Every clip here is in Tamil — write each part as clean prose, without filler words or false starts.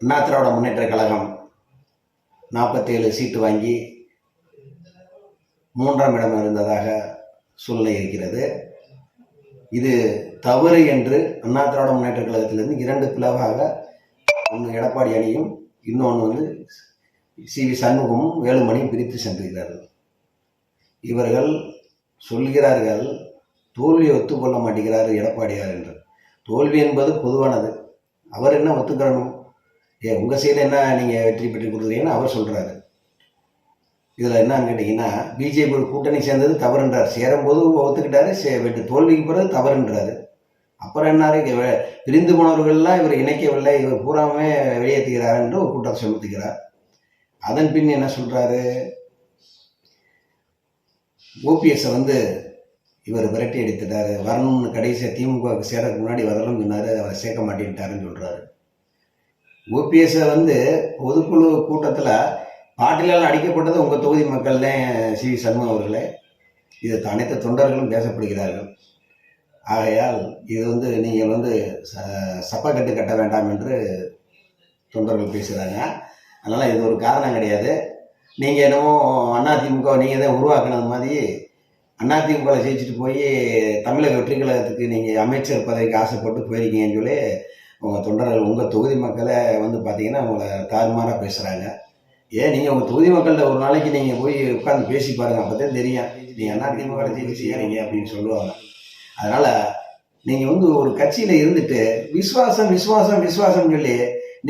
அண்ணா திராவிட முன்னேற்ற கழகம் 47 சீட்டு வாங்கி 3ஆம் இடம் இருந்ததாக சூழ்நிலை இருக்கிறது. இது தவறு என்று அண்ணா திராவிட முன்னேற்ற கழகத்திலிருந்து 2 பிளவாக, ஒன்று எடப்பாடி அணியும் இன்னொன்று வந்து சி.வி. சண்முகமும் வேலுமணியும் பிரித்து சென்றிருக்கிறார்கள். இவர்கள் சொல்கிறார்கள் தோல்வியை ஒத்துக்கொள்ள மாட்டேங்கிறார் எடப்பாடியார் என்று. தோல்வி என்பது பொதுவானது. அவர் என்ன ஒத்துக்கிறணும்? உங்கள் சைடு என்ன நீங்கள் வெற்றி பெற்று கொடுக்குறீங்கன்னு அவர் சொல்கிறாரு. இதில் என்னன்னு கேட்டிங்கன்னா, பிஜேபி கூட்டணி சேர்ந்தது தவறுன்றார். சேரும்போது ஒத்துக்கிட்டாரு, தோல்விக்கு பிறகு தவறுன்றாரு. அப்புறம் என்னாரு, பிரிந்து போனவர்கள்லாம் இவர் இணைக்கவில்லை, இவர் பூராமே வெளியேற்றுகிறார் என்று ஒரு கூட்டம் சுமத்துகிறார். அதன் பின் என்ன சொல்கிறாரு, ஓபிஎஸ்ஸை வந்து இவர் விரட்டி அடித்துட்டார், வரணும்னு கடைசியாக திமுகவுக்கு சேரக்கு முன்னாடி வரணும்னு சொன்னார், அவரை சேர்க்க மாட்டேன்ட்டாருன்னு சொல்கிறாரு. ஓபிஎஸ்ஸை வந்து பொதுக்குழு கூட்டத்தில் பாட்டிலால் அடிக்கப்பட்டது உங்கள் தொகுதி மக்கள் தான் சி.வி. சண்முகம் அவர்களே. இது அனைத்து தொண்டர்களும் பேசப்படுகிறார்கள். ஆகையால் இது வந்து நீங்கள் வந்து சப்பக்கட்டு கட்ட வேண்டாம் என்று தொண்டர்கள் பேசுகிறாங்க. அதனால் இது ஒரு காரணம் கிடையாது. நீங்கள் என்னமோ அதிமுக நீங்கள் தான் உருவாக்குனது மாதிரி அதிமுக ஜெயிச்சுட்டு போய் தமிழக வெற்றி கழகத்துக்கு நீங்கள் அமைச்சர் பதவிக்கு ஆசைப்பட்டு போயிருக்கீங்கன்னு சொல்லி உங்கள் தொண்டர்கள், உங்கள் தொகுதி மக்களை வந்து பார்த்தீங்கன்னா உங்களை தாறுமாறாக பேசுகிறாங்க. நீங்கள் உங்கள் தொகுதி மக்கள்கிட்ட ஒரு நாளைக்கு நீங்கள் போய் உட்காந்து பேசி பாருங்கள், அப்போ தான் தெரியும் நீங்கள் அதிமுக ஜெயிச்சு செய்கிறீங்க அப்படின்னு சொல்லுவாங்க. அதனால் நீங்கள் வந்து ஒரு கட்சியில் இருந்துட்டு விசுவாசம் விசுவாசம் விசுவாசம் சொல்லி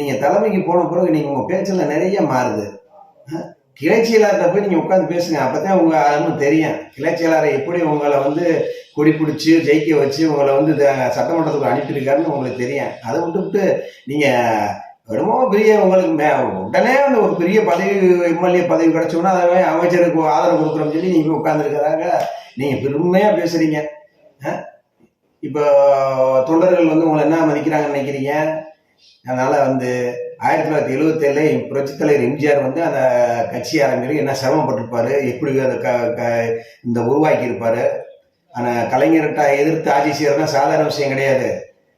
நீங்கள் தலைமைக்கு போன பிறகு நீங்கள் உங்கள் பேச்சில் நிறைய மாறுது. கிளை செயலாளர்கிட்ட போய் நீங்கள் உட்காந்து பேசுங்க, அப்போ தான் உங்கள் அருமை தெரியும். கிளை செயலாளரை எப்படி உங்களை வந்து கொடி பிடிச்சி ஜெயிக்க வச்சு உங்களை வந்து சட்டமன்றத்துக்கு அனுப்பியிருக்காருன்னு உங்களுக்கு தெரியும். அதை விட்டுவிட்டு நீங்கள் ரொம்ப பெரிய உங்களுக்கு உடனே வந்து ஒரு பெரிய பதவி, எம்எல்ஏ பதவி கிடச்சோன்னா அதை அமைச்சருக்கு ஆதரவு கொடுக்குறோம்னு சொல்லி நீங்கள் உட்காந்துருக்கிறதாக நீங்கள் பெருமையாக பேசுகிறீங்க. இப்போ தொண்டர்கள் வந்து உங்களை என்ன மதிக்கிறாங்கன்னு நினைக்கிறீங்க? அதனால் வந்து 1977 புரட்சித் தலைவர் எம்ஜிஆர் வந்து அந்த கட்சி ஆரம்பிச்சு என்ன சிரமப்பட்டிருப்பார், எப்படி அதை இந்த உருவாக்கி இருப்பார். ஆனால் கலைஞர்கிட்ட எதிர்த்து ஆட்சி செய்யறதுனா சாதாரண விஷயம் கிடையாது.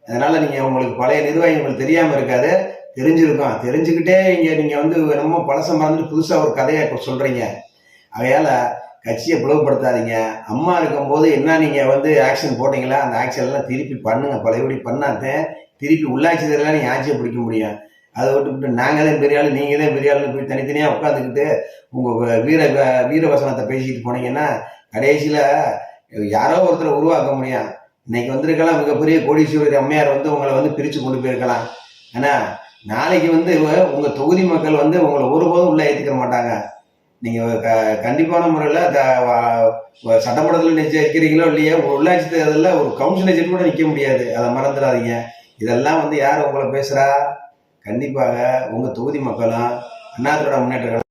அதனால் நீங்கள் உங்களுக்கு பழைய நிர்வாகி உங்களுக்கு தெரியாமல் இருக்காது, தெரிஞ்சிருக்கும். தெரிஞ்சுக்கிட்டே இங்கே நீங்கள் வந்து ரொம்ப பழசம் மறந்துட்டு புதுசாக ஒரு கதையை இப்போ சொல்கிறீங்க. அதையால் கட்சியை பிளவுபடுத்தாதீங்க. அம்மா இருக்கும்போது என்ன நீங்கள் வந்து ஆக்ஷன் போட்டிங்களா, அந்த ஆக்ஷன்லாம் திருப்பி பண்ணுங்கள். பழையபடி பண்ணாதேன் திருப்பி உள்ளாட்சி தேர்தலாம் நீங்கள் ஆட்சியை பிடிக்க முடியும். அதை விட்டுவிட்டு நாங்கள் தான் பெரிய ஆள், நீங்கள் தான் பெரிய ஆளுன்னு போய் தனித்தனியாக உட்காந்துக்கிட்டு உங்கள் வீரவசனத்தை பேசிக்கிட்டு போனீங்கன்னா கடைசியில் யாரோ ஒருத்தரை உருவாக்க முடியும். இன்னைக்கு வந்திருக்கலாம் மிகப்பெரிய கோடீஸ்வரர் அம்மையார் வந்து உங்களை வந்து பிரித்து கொண்டு போயிருக்கலாம். ஆனால் நாளைக்கு வந்து உங்கள் தொகுதி மக்கள் வந்து உங்களை ஒருபோதும் உள்ளே ஏற்றுக்க மாட்டாங்க. நீங்கள் கண்டிப்பான முறையில் சட்டமன்றத்தில் நிச்சயிக்கிறீங்களோ இல்லையா, உள்ளாட்சி தேர்தலில் ஒரு கவுன்சிலர் கூட நிற்க முடியாது. அதை மறந்துடாதீங்க. இதெல்லாம் வந்து யார் உங்களை பேசுகிறா? கண்டிப்பாக உங்கள் தொகுதி மக்களும் அண்ணா திராவிட முன்னேற்ற